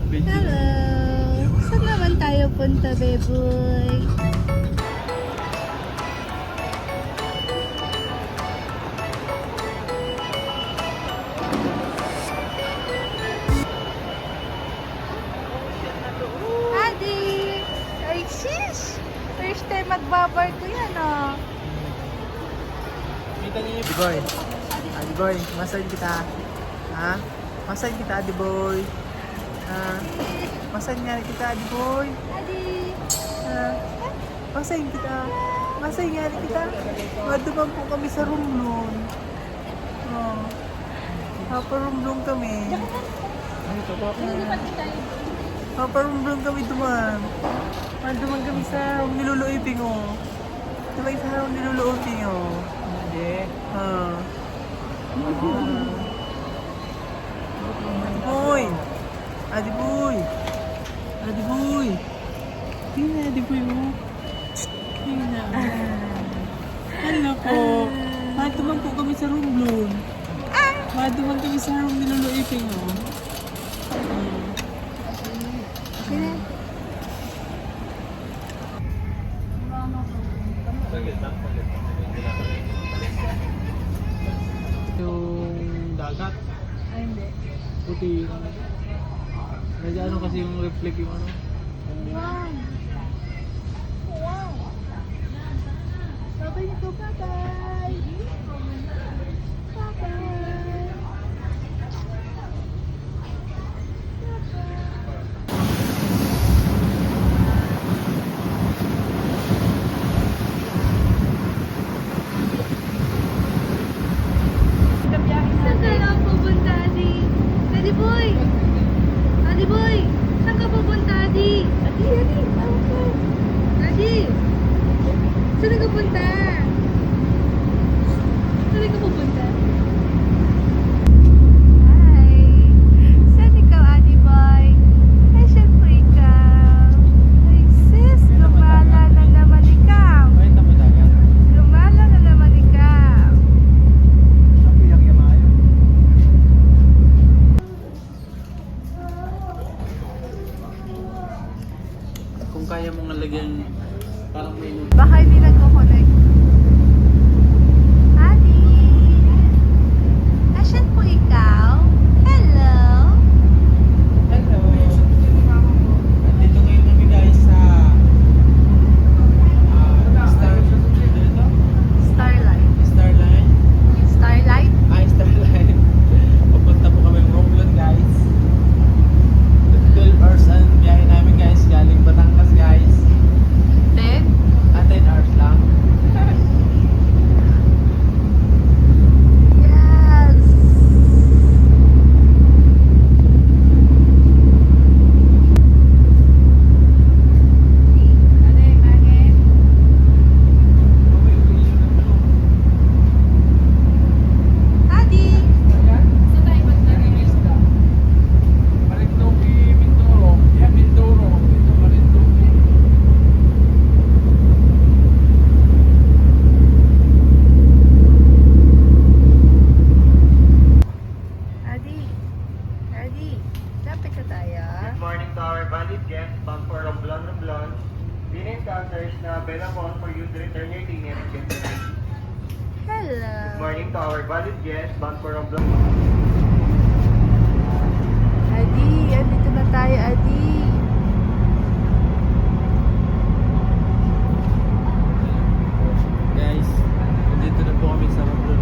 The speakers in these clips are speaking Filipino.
Hello! Saan naman tayo punta, beboy? Adi! Ay, sis! First time magbabar ko yan, oh. Adi boy. Adi boy, masahin kita. Ha? Masahin kita, Adi boy. Ha? Masahin nga kita, Adi boy. Adi! Ha? Masahin kita. Masahin nga kita. Maduman po kami sa rumlon. Oh. Paparumlong kami. Paparumlong kami duman. Duman kami sa niluluiping, oh. Duman sa niluluiping, oh. Hindi. Boy! Adi boy! Adi boy! Tingnan, Adi boy mo. Tingnan. Hala po. Maduman po kami sa rumblon. Maduman kami sa room niluluiping, oh. Yung dagat. Ay, hindi. Puti yung medyo ano kasi yung reflect yung ano. Wow! Wow! Bye-bye nito, bye-bye! Bye-bye! Saan ka lang pupunta, Adi? Adi boy! Adi boy! Saan ka pupunta, Adi? Adi! Adi! Saan ka punta? Saan ka pupunta? Hi! Saan ikaw, Adi boy? Ay, syempre ikaw. Ay, sis! Lumala na naman ikaw. Kwenta mo dagat. Lumala na naman ikaw. Napiyak yung maayo. Kung kaya mong lagyan parang may Baka hindi nagko-connect. Adi! Nasaan po ikaw? Hello! Hello! Nandito ngayon kami guys sa Starlight. Starline. Starlight? Starline. Papunta po kami ng Romblon guys. 12 hours ang biyahe namin guys. Galing Batangas guys. Then? 10 hours lang. Yes! Ano yung bagay? Adi! Saan tayo maglalista? Marinduque, Mindoro. Yeah, Mindoro. Ito Marinduque. Adi! Adi! Lapit na tayo. Good morning to our valued guests bound for Romblon. Being encounters na available for you to return your ticket and get the ride. Hello! Good morning to our valued guests bound for Romblon. Adi! Andito na tayo, Adi! Guys, dito na po kami sa Romblon.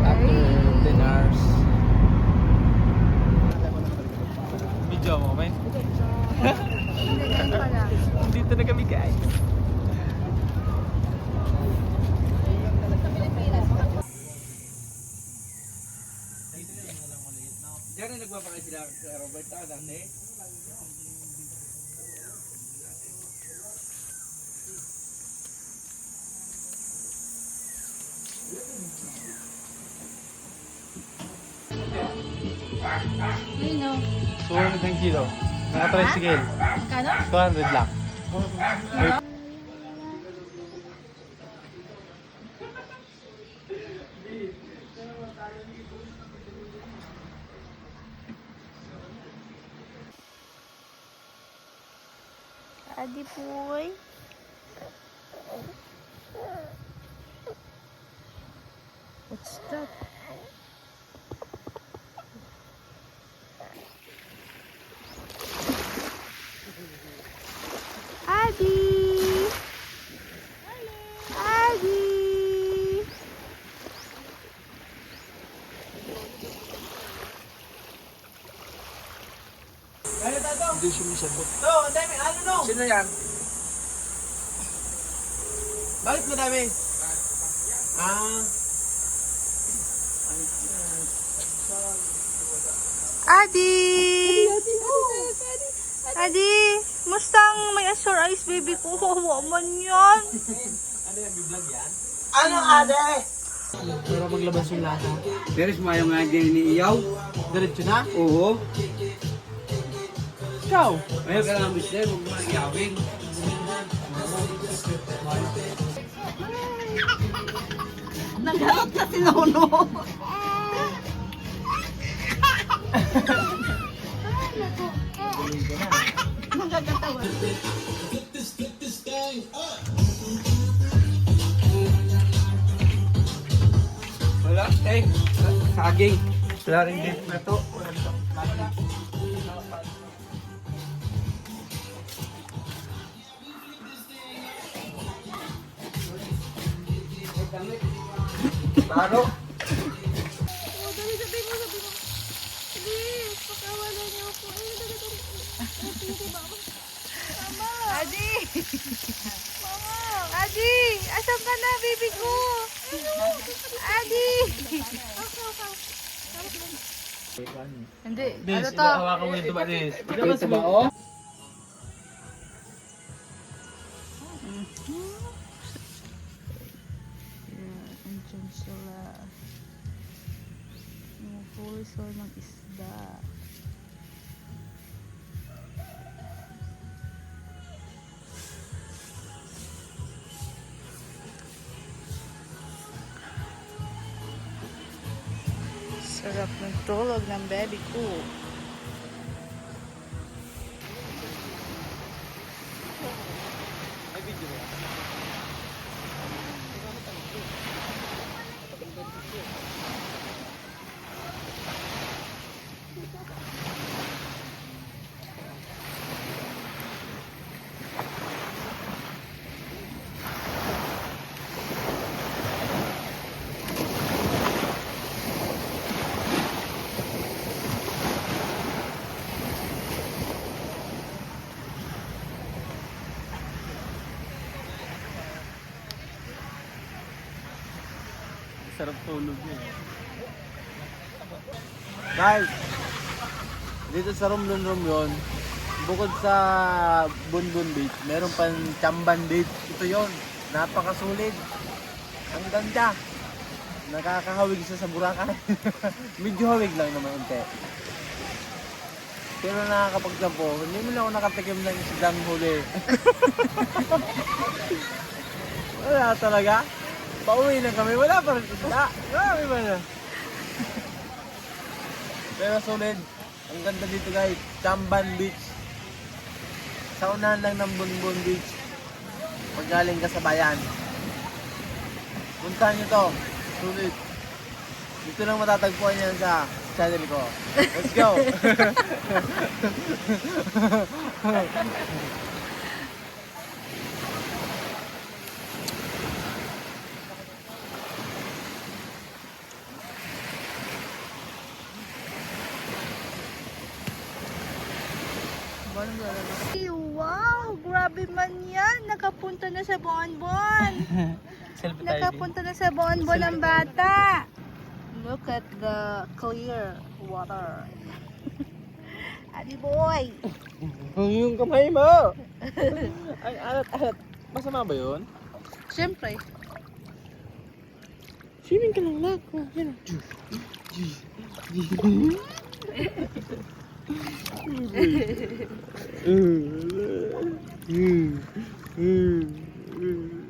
After 10 hours. Video mo kami? Hindi, ganun pala. Dito na kami guys. Diyan na nagpapakay sila kay Robert dati. Ayun o. 200 ang kilo. Naka-tricycle. Kano? 200 lang. Adi boy. What's that? Adi! Adi! Hindi sumisagot. No, ang dami. Ano no? Sino yan? Bakit madami? Adi! Adi! Mustang may azure eyes baby ko? Hawa man yan. Ano yan? Biblag yan? Ano, ate? Pero maglabas yung lasa. Pero sumayo nga din ni Iyaw. Diretso na? Oo. Ikaw? Ayaw ka lang mister, huwag magyawin. Naghalot na si Nono. Magagatawa. Wala, saging. Wala rin din. Ito. Taro. Dali, sabi mo. Please, pakawalan niyo ako. Ay, mama. Adi! Mama! Adi! Asan ka na, baby ko? Adi! Hindi. Ano to? Hawakan mo yung tuba, Des. Ito ba, oh? Andyan sila. Yung puso ng isda. Sarap ng tulog ng baby ko. Sarap tulog niya. Guys, dito sa Romblon, bukod sa Bunbun Beach, meron pang Chamban Beach. Ito yon, napakasulit. Ang ganda. Nakakahawig siya sa Boracay. Medyo hawig lang naman unti. Pero nakakapagsampo, hindi mo lang ako nakatikim ng isdang huli. Wala talaga. Pauwi na kami, wala pa rin isda. Grabe ba na? Pero solid. Ang ganda dito guys, Chamban Beach. Sa unahan lang ng Bunbun Beach. Pag galing ka sa bayan. Puntahan nyo to. Sulit. Dito lang matatagpuan yan sa channel ko. Let's go! Wow! Grabe man yan! Nakapunta na sa Bonbon! Nakapunta na sa Bonbon ang bata! Look at the clear water. Adi boy! Yung kamay mo! Ay, alat. Masama ba yun? Siyempre. Swimming ka lang lang. Yan.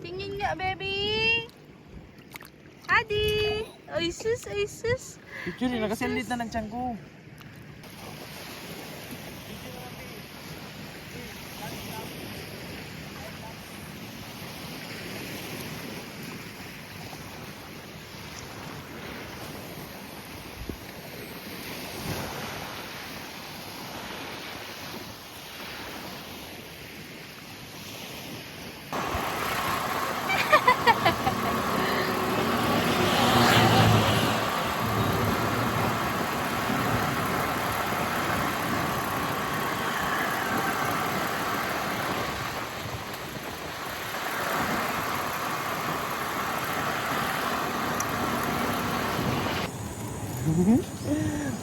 Tingin nga, baby! Adi! Ay sus, ay sus! Picture, nakasalit na ng tiyan ko.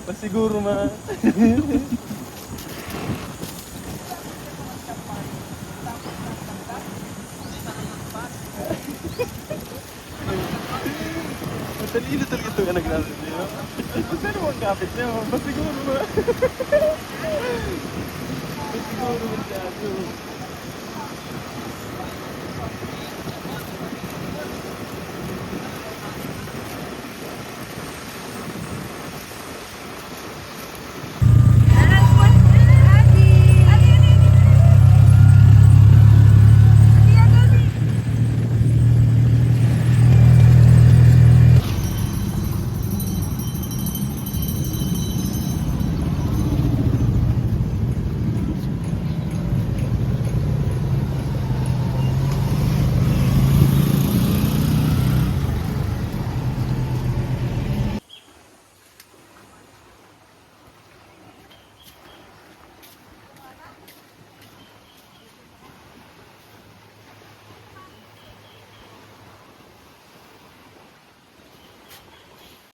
Pasiguro ma. Matalino talaga ito ka naglalaro niyo. Saan mo ang kapit niyo? Pasiguro ma. Pasiguro ma siya.